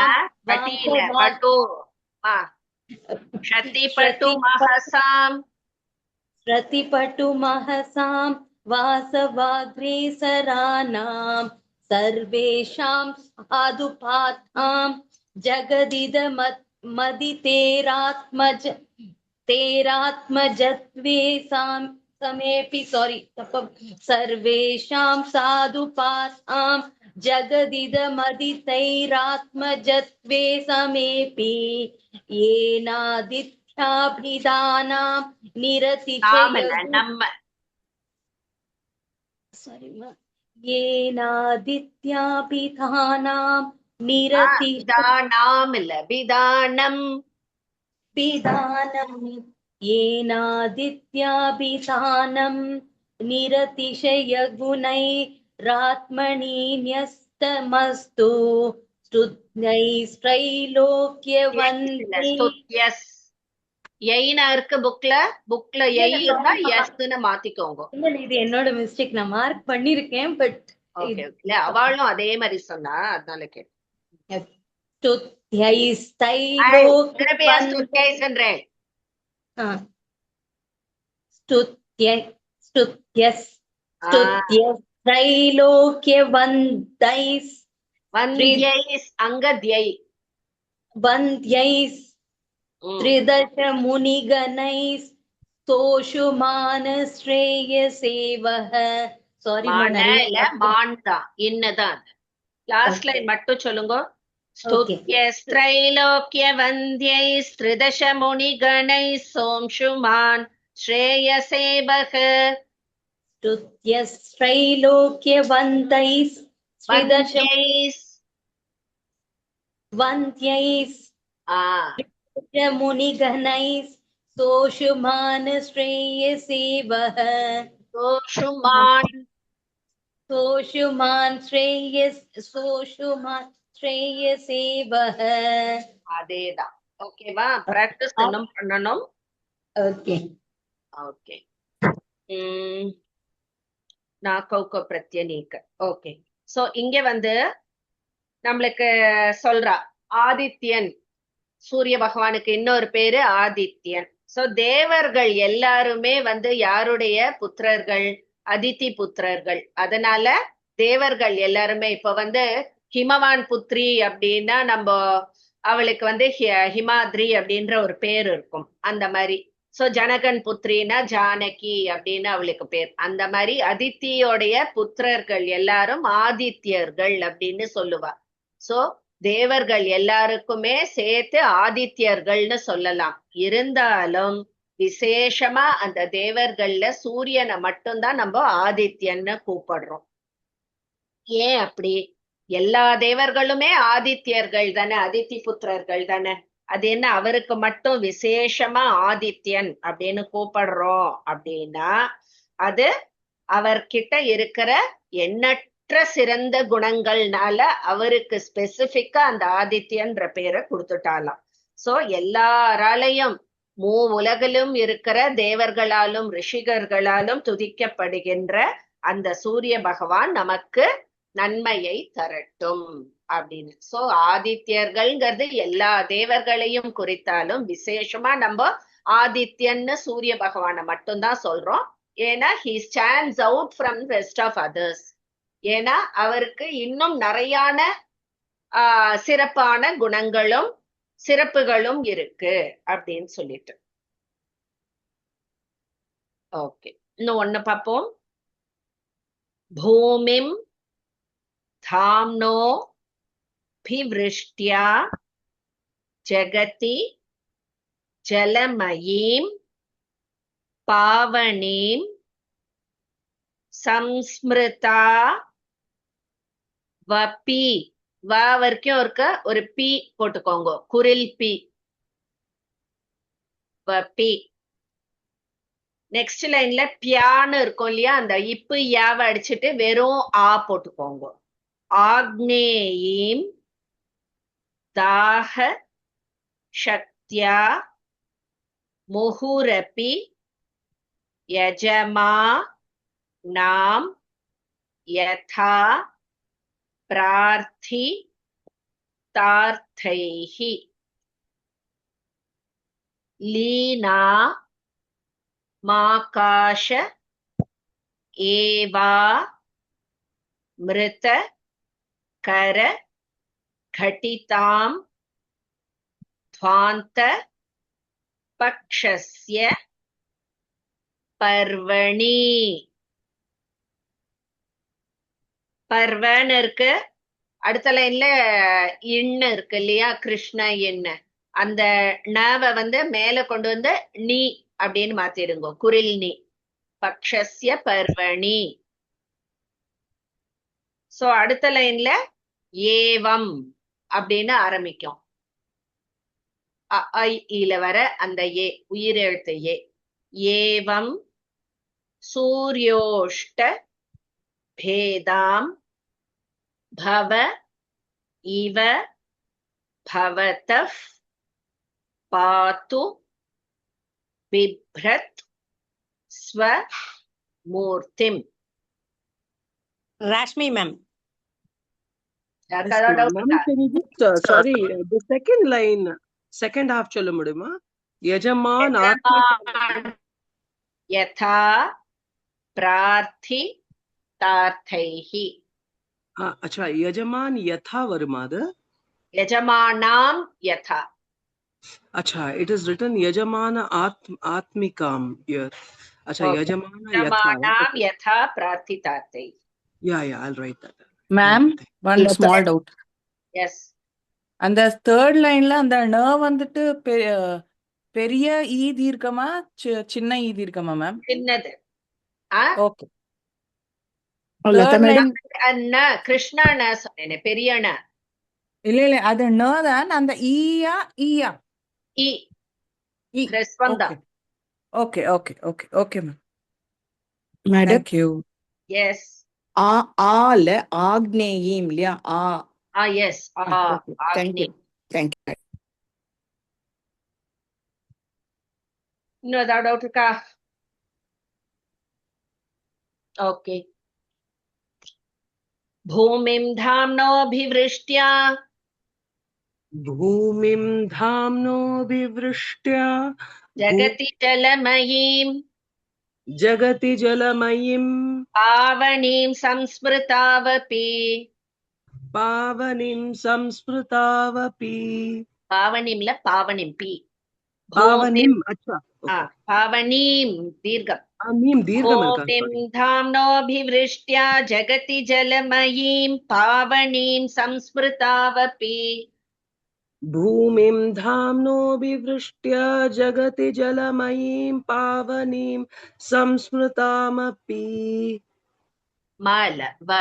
श्रतिपटु महसां वासवाग्रेसराणां सर्वेषां साधुपातां जगदिदमदितेरात्मजत्वे समेपि सर्वेषां साधुपातां जगदिदमदितैरात्मजत्वे समेपि येनादित्याभिधानां येनादित्याभिधानां येनादित्याभिधानं निरतिशयगुणैरात्मनिन्यस्तमस्तु स्तुत्यैस्त्रैलोक्यवन्द्यै எயினா இருக்கு புக்ல எயினா எஸ்ன்னு மாத்திக்கோங்க. இது என்னோட மிஸ்டேக், நான் மார்க் பண்ணிருக்கேன். பட் ஓகே இல்ல அவளும் அதே மாதிரி சொன்னா அதனால கேட்டேன். त्रैलोक्यवन्दैस् வந்தியைஸ் அங்கத்யை वन्द्यैस् ம். त्रिदशमुनिगणैः सोषुमानश्रेयसेवः சாரி மான நிறைய இல்ல மான் தான் இன்னதான் அது லாஸ்ட் லைன் மட்டும் சொல்லுங்க स्तुत्यस्त्रैलोक्य वन्द्यैस्त्रिदशमुनिगणैः सोंशुमान् श्रेयसेवः स्तुत्यस्त्रैलोक्यवन्तैः वन्द्यैस् वन्द्यैः आ मुनिगणैः सोषुमानश्रेयसेवः सोषुमान् सोषुमान् श्रेयसेवः அதேதான் ஓகேவா பிராக்டிஸ் இன்னும் பண்ணணும் ஓகே ஓகே நாக்கௌக பிரத்யநீக்க ஓகே சோ இங்க வந்து நம்மளுக்கு சொல்றா ஆதித்யன் சூரிய பகவானுக்கு இன்னொரு பேரு ஆதித்யன் சோ தேவர்கள் எல்லாருமே வந்து யாருடைய புத்திரர்கள் அதித்தி புத்திரர்கள் அதனால தேவர்கள் எல்லாருமே இப்ப வந்து ஹிமவான் புத்ரி அப்படின்னா நம்ம அவளுக்கு வந்து ஹிமாத்ரி அப்படின்ற ஒரு பேர் இருக்கும் அந்த மாதிரி சோ ஜனகன் புத்ரினா ஜானகி அப்படின்னு அவளுக்கு பேர் அந்த மாதிரி அதித்தியோடைய புத்திரர்கள் எல்லாரும் ஆதித்யர்கள் அப்படின்னு சொல்லுவா சோ தேவர்கள் எல்லாருக்குமே சேர்த்து ஆதித்யர்கள்னு சொல்லலாம் இருந்தாலும் விசேஷமா அந்த தேவர்கள்ல சூரியனை மட்டும்தான் நம்ம ஆதித்யன்னு கூப்பிடுறோம் ஏன் அப்படி எல்லா தேவர்களுமே ஆதித்யர்கள் தானே அதித்தி புத்திரர்கள் தானே அது என்ன அவருக்கு மட்டும் விசேஷமா ஆதித்யன் அப்படின்னு கூப்பிடுறோம் அப்படின்னா அது அவர்கிட்ட இருக்கிற எண்ணற்ற சிறந்த குணங்கள்னால அவருக்கு ஸ்பெசிபிக்கா அந்த ஆதித்யன்ற பேரை கொடுத்துட்டாலாம் சோ எல்லாராலையும் உலகிலும் இருக்கிற தேவர்களாலும் ரிஷிகர்களாலும் துதிக்கப்படுகின்ற அந்த சூரிய பகவான் நமக்கு நன்மையை தரட்டும் அப்படின்னு சோ ஆதித்யர்கள்ங்கிறது எல்லா தேவர்களையும் குறித்தாலும் விசேஷமா நம்ம ஆதித்யன்னு சூரிய பகவானை மட்டும்தான் சொல்றோம் ஏன்னா he stands out from rest of others ஏன்னா அவருக்கு இன்னும் நிறையான சிறப்பான குணங்களும் சிறப்புகளும் இருக்கு அப்படின்னு சொல்லிட்டு ஓகே இன்னும் ஒண்ணு பார்ப்போம் பூமிம் தாம்னோ பிவ்ருஷ்ட்யா ஜகதி ஜலமயீம் பாவனீம் சம்ஸ்மிருதா வபி வ வரைக்கும் இருக்க ஒரு பி போட்டுக்கோங்க குரில் பி வபி நெக்ஸ்ட் லைன்ல பியான்னு இருக்கும் இல்லையா அந்த இப்பு யாவை அடிச்சுட்டு வெறும் ஆ போட்டுக்கோங்க ஆக்னேயீம் தாஹ சக்தியா முஹுரபி யஜமா நாம் யதா பிரார்த்தி தார்த்தைஹி லீனா மாகாஷ ஏவா மிருத கர घटितां ध्वान्त पक्षस्य पर्वणि பர்வன்னு இருக்கு அடுத்த லைன்ல இன்னு இருக்கு இல்லையா கிருஷ்ண இன்னு அந்த நவ வந்து மேல கொண்டு வந்து நீ அப்படின்னு மாத்திடுங்க குரில் நீ பக்ஷஸ்ய பர்வணி சோ அடுத்த லைன்ல ஏவம் அப்படின்னு ஆரம்பிக்கும் இல வர அந்த ஏ உயிரெழுத்து ஏ ஏவம் சூரியோஷ்ட பேதாம் பவ இவ பவதஃ பாது பிப்ரத் ஸ்வ மூர்த்திம் Rashmi ma'am sorry, the second line, second half சொல்ல முடியுமா? யஜமான் யதா பிரார்த்தி प्रार्थितार्थैः. अच्छा यजमान यथा वर्माद. यजमानां यथा. अच्छा it is written यजमान आत्मिकाम here. अच्छा Okay. यजमान यथा. यजमानां यथा प्रार्थितार्थैः. Yeah, I'll write that. Ma'am one small doubt. Yes. அந்த தேர்ட் லைன்ல அந்த ந வந்துட்டு பெரிய ஈ தீர்க்கமா சின்ன ஈ தீர்க்கமா மேம்? சின்னது. ஓகே. தேர்ட் லைன் அண்ண கிருஷ்ணா ந சொன்னேனே பெரிய ந. இல்ல அது ந தான். அந்த ஈயா ஈயா இ ஹ்ரஸ்வந்தா. Okay okay okay okay ma'am. Madam Thank you. Yes. ஆல ஆக்னேயம் இல்லையா? Yes. Thank you. Thank you. இன்னும் ஏதாவது டவுட் இருக்கா? ஓகே. भूमिं धाम्नोऽभिवृष्ट्या भूमिं धाम्नोऽभिवृष्ट्या जगति जलमयीं पावनीं संस्मृतावपि पावनीं ल पावनीं पी पावनीं. अच्छा पावनीं दीर्घम्. भूमिं धाम्नोऽभिवृष्ट्या जगति जलमयीं पावनीं संस्मृतावपि. भूमिं धाम्नोऽभिवृष्ट्या जगति जलमयीं पावनीं संस्मृतामपि. माल व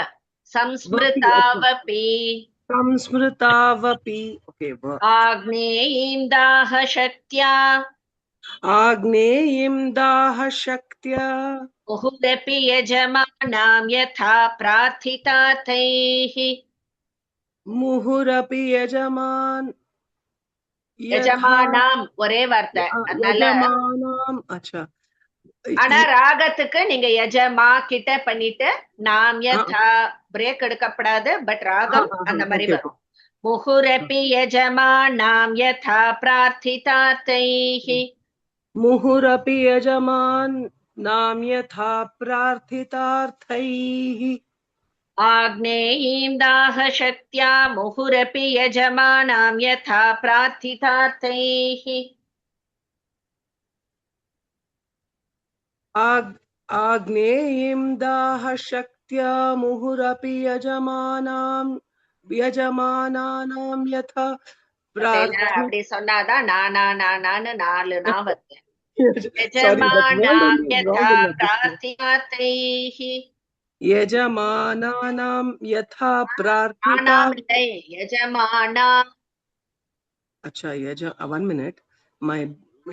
संस्मृतावपि. ओके. आग्नेयीं दाहशक्त्या मुहुरपि यजमानां यथा प्रार्थितार्थैः. मुहुरपि यजमानाம் ஒரே வார்த்தை. அதனால अच्छा. ஆனா ராகத்துக்கு நீங்க யஜமா கிட்ட பண்ணிட்டு நாம் யதா பிரேக் எடுக்கப்படாது. பட் ராகம் அந்த மாதிரி வரும். முஹுரபி யஜமானாம் யதா பிரார்த்திதார்த்தைः. मुहुरपि यजमानां यथा प्रार्थितार्थैः. आग्नेयीं दाहशक्त्या मुहुरपि यजमानां यथा प्रार्थितार्थैः. आग्नेयीं दाहशक्त्या मुहुरपि यजमानां यथा அப்படி சொன்னாதான் நானு நாலு நான் வருது. यजमानां यथा प्रार्थितार्थैः. यजमानानां यथा प्रार्थितार्थैः. यजमानां. अच्छा 1 minute. My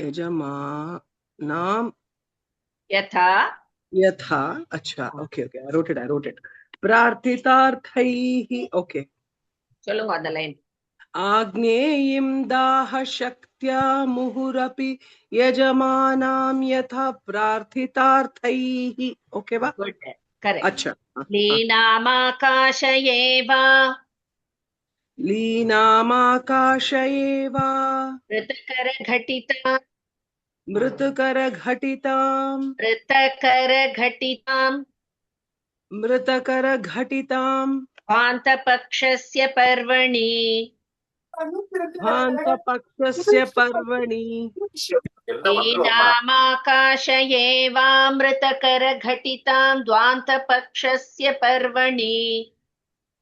यजमानां यथा. अच्छा okay. I wrote it. प्रार्थितार्थैः. Okay. சொல்லுங்க அந்த லைன். आग्नेयीं दाहशक्त्या मुहुरपि यजमानां यथा प्रार्थितार्थैः. ओके वा? गुड. करेक्ट. अच्छा. लीनामाकाशयेव मृतकरघटितां भान्तपक्षस्य पर्वणि लीनामाकाशयेवामृतकरघटितां द्वान्तपक्षस्य पर्वणि.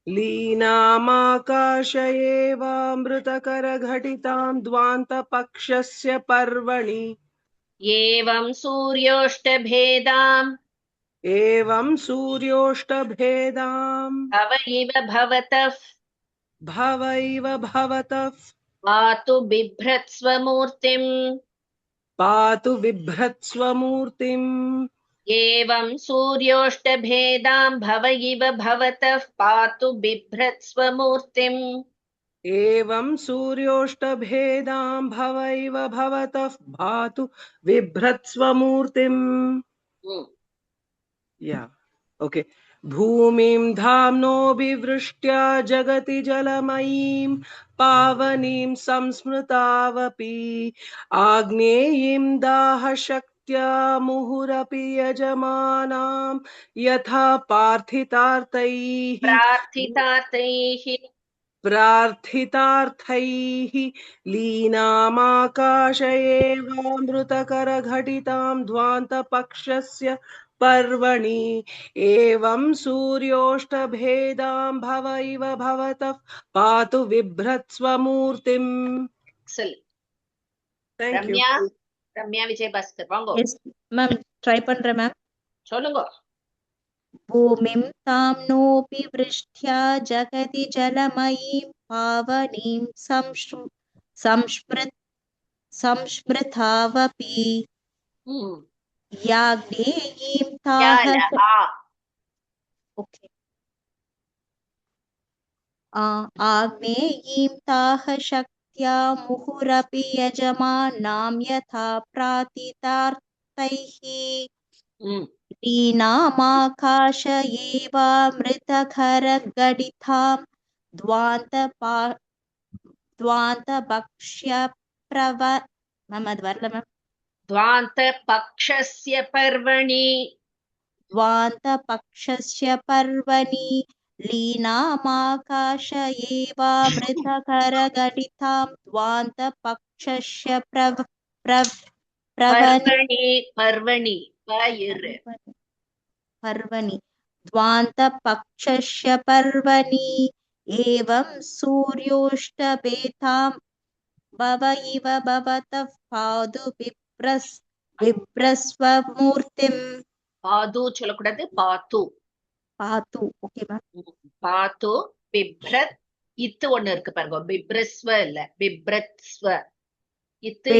लीनामाकाशयेवामृतकरघटितां द्वान्तपक्षस्य पर्वणि. एवं सूर्योष्टभेदां भव इव भवतः पातु बिभ्रत्स्वमूर्तिम्. एवं सूर्योष्टभेदां भव इव भवतः पातु बिभ्रत्स्वमूर्तिम्. एवं सूर्योष्टभेदां भव इव भवतः पातु बिभ्रत्स्वमूर्तिम्. Yeah. Okay. भूमिं धाम्नोऽभिवृष्ट्या जगति जलमयीं पावनीं संस्मृतावपि आग्नेयीं दाहशक्त्या शक्त्या मुहुरपि यजमानां यथा प्रार्थितार्थैः लीनामाकाश एवामृतकरघटितां ध्वान्तपक्षस्य पर्वणि एवं सूर्योष्टभेदां भव इव भवतः पातु बिभ्रत्स्वमूर्तिम्. Thank you. ரம்யா விஜயபாஸ்கர் வாங்க. எஸ் மேம் ட்ரை பண்றேன் மேம். சொல்லுங்க. भूमिं तां नोऽपि वृष्ट्या जगति जलमयीं पावनीं संस्मृतावपि याज्ञेयीं ताः आग्नेयीं ताः शक्त्या मुहुरपि यजमानां यथा प्रार्थितार्थैः लीनामाकाश एवामृतकरघटितां ध्वान्तपक्ष्य पर्वणि लीनामाकाश एवामृतकरघटितां ध्वान्तपक्षस्य पर्वणि एवं सूर्योष्टभेदां भव इव भवतः पादु बिभ्रस्वमूर्तिम्. பாது சொல்லக்கூடாது, பாத்து. Okay ma'am. பாத்து பிப்ரத். இத்து ஒண்ணு இருக்கு பாருங்க, பிப்ரஸ்வ இல்ல, பிப்ரத்ஸ்வ. இத்து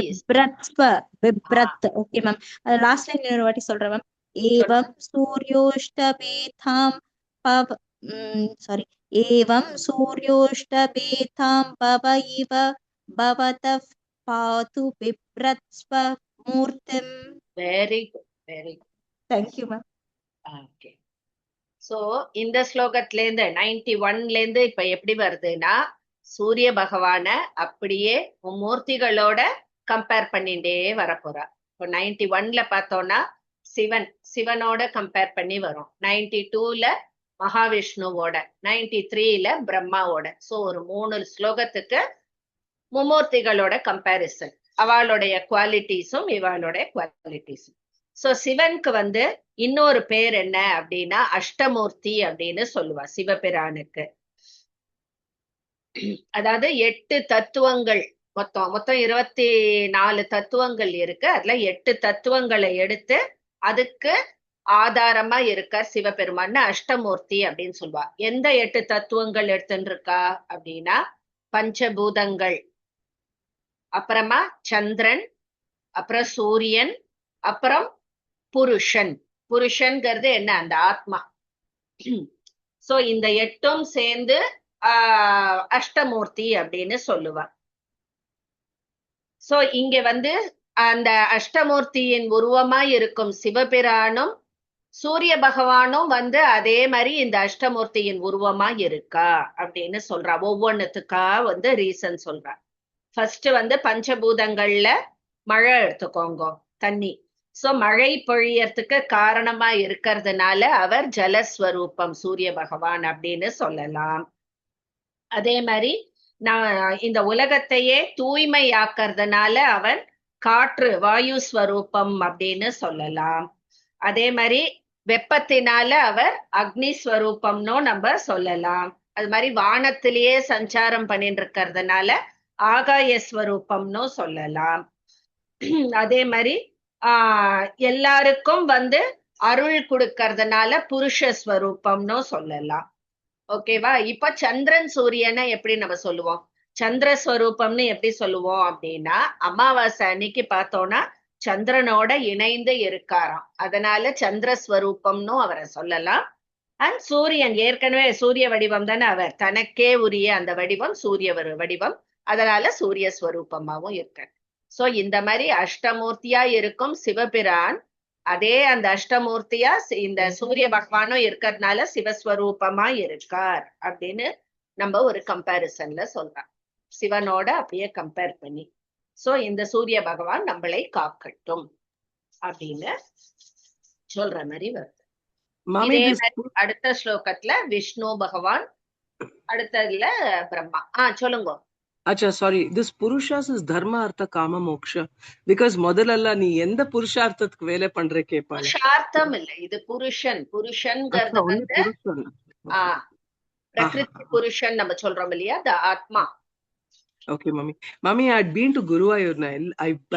பிப்ரத். Okay ma'am. லாஸ்ட் லைன் இன்னொரு வாட்டி சொல்றேன் மேம். एवं सूर्योष्टभेदां भव इव भवतः पातु बिभ्रत्स्वमूर्तिम्. Very good, very good. Thank you ma'am. Okay. So இந்த ஸ்லோகத்துல இருந்து 91ல இருந்து இப்ப எப்படி வருதுன்னா, சூரிய பகவான அப்படியே மூர்த்திகளோட கம்பேர் பண்ணிட்டே வரப்போறா. இப்போ 91ல பார்த்தோம்னா சிவனோட கம்பேர் பண்ணி வரும், 92ல மகாவிஷ்ணுவோட, 93ல பிரம்மாவோட. சோ ஒரு 3 ஸ்லோகத்துக்கு மும்மூர்த்திகளோட கம்பேரிசன், அவளுடைய குவாலிட்டிஸும் இவளுடைய குவாலிட்டிஸும். சோ சிவனுக்கு இன்னொரு பேர் என்ன அப்படின்னா அஷ்டமூர்த்தி அப்படின்னு சொல்லுவா சிவபிரானுக்கு. அதாவது 8 தத்துவங்கள், மொத்தம் 24 தத்துவங்கள் இருக்கு. அதுல 8 தத்துவங்களை எடுத்து அதுக்கு ஆதாரமா இருக்க சிவபெருமான் அஷ்டமூர்த்தி அப்படின்னு சொல்லுவா. எந்த 8 தத்துவங்கள் எடுத்துட்டு இருக்கா அப்படின்னா, பஞ்சபூதங்கள், அப்புறமா சந்திரன், அப்புறம் சூரியன், அப்புறம் புருஷன். புருஷன்கிறது என்ன? அந்த ஆத்மா. சோ இந்த 8ம் சேர்ந்து அஷ்டமூர்த்தி அப்படின்னு சொல்லுவா. சோ இங்க அந்த அஷ்டமூர்த்தியின் உருவமா இருக்கும் சிவபிரானும் சூரிய பகவானும் அதே மாதிரி இந்த அஷ்டமூர்த்தியின் உருவமா இருக்கா அப்படின்னு சொல்றா. ஒவ்வொன்னுத்துக்கா ரீசன் சொல்றா. ஃபர்ஸ்ட் பஞ்சபூதங்கள்ல மழை எடுத்துக்கோங்க, தண்ணி. சோ மழை பொழியறதுக்கு காரணமா இருக்கிறதுனால அவர் ஜலஸ்வரூபம் சூரிய பகவான் அப்படின்னு சொல்லலாம். அதே மாதிரி இந்த உலகத்தையே தூய்மையாக்குறதுனால அவன் காற்று வாயு ஸ்வரூபம் அப்படின்னு சொல்லலாம். அதே மாதிரி வெப்பத்தினால அவர் அக்னி ஸ்வரூபம்னு நம்ம சொல்லலாம். அது மாதிரி வானத்திலேயே சஞ்சாரம் பண்ணிட்டு இருக்கிறதுனால ஆகாய ஸ்வரூபம்னு சொல்லலாம். அதே மாதிரி எல்லாருக்கும் அருள் கொடுக்கறதுனால புருஷ ஸ்வரூபம்னு சொல்லலாம். ஓகேவா? இப்ப சந்திரன் சூரியனை எப்படி நம்ம சொல்லுவோம்? சந்திரஸ்வரூபம்னு எப்படி சொல்லுவோம் அப்படின்னா, அமாவாசை அன்னைக்கு பார்த்தோம்னா சந்திரனோட இணைந்து இருக்காராம், அதனால சந்திரஸ்வரூபம்னு அவரை சொல்லலாம். அண்ட் சூரியன் ஏற்கனவே சூரிய வடிவம் தானே, அவர் தனக்கே உரிய அந்த வடிவம் சூரிய வடிவம், அதனால சூரிய ஸ்வரூபமாவும் இருக்க. சோ இந்த மாதிரி அஷ்டமூர்த்தியா இருக்கும் சிவபிரான், அதே அந்த அஷ்டமூர்த்தியா இந்த சூரிய பகவானும் இருக்கிறதுனால சிவஸ்வரூபமா இருக்கார் அப்படின்னு நம்ம ஒரு கம்பேரிசன்ல சொல்றோம், சிவனோட அப்படியே கம்பேர் பண்ணி. சோ இந்த சூரிய பகவான் நம்மளை காக்கட்டும் அப்படின்னு சொல்ற மாதிரி வருது. Mami, இதே this மாதிரி அடுத்த ஸ்லோகத்துல விஷ்ணு பகவான், அடுத்ததுல பிரம்மா. சொல்லுங்க. Acha, sorry. This Purushas is Dharma, Artha, Kama, Moksha. Because முதல்ல நீ எந்த புருஷார்த்தத்துக்கு வேலை பண்ற கேட்பாளே. புருஷார்த்தம் இல்ல, இது புருஷன். புருஷன்ங்கிறது வந்து புருஷன். பிரகிருதி புருஷன் நம்ம சொல்றோம் இல்லையா, the ஆத்மா. Okay, Mami. Mami, I had been to Guruvayur.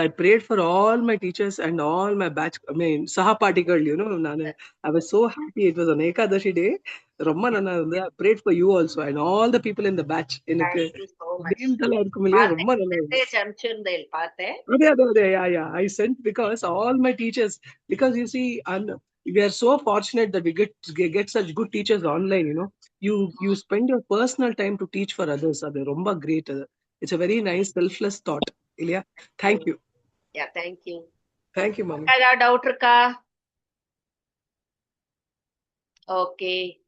I prayed for all my teachers and all my batch. I mean, Sahapatigal, you know. I was so happy. It was on Ekadashi day. Romma nana I prayed for you also and all the people in the batch. Thank you so much. Romma nana. Message அனுப்பிச்சிருந்தேன் பார்த்தேன். Yeah. I sent because all my teachers, because you see, we are so fortunate that we get such good teachers online, you know. You spend your personal time to teach for others. That's romba great. It's a very nice selfless thought. Ilya, thank you. Yeah, thank you. Thank you, Mami. ஏதாவது டவுட் இருக்கா? ஓகே.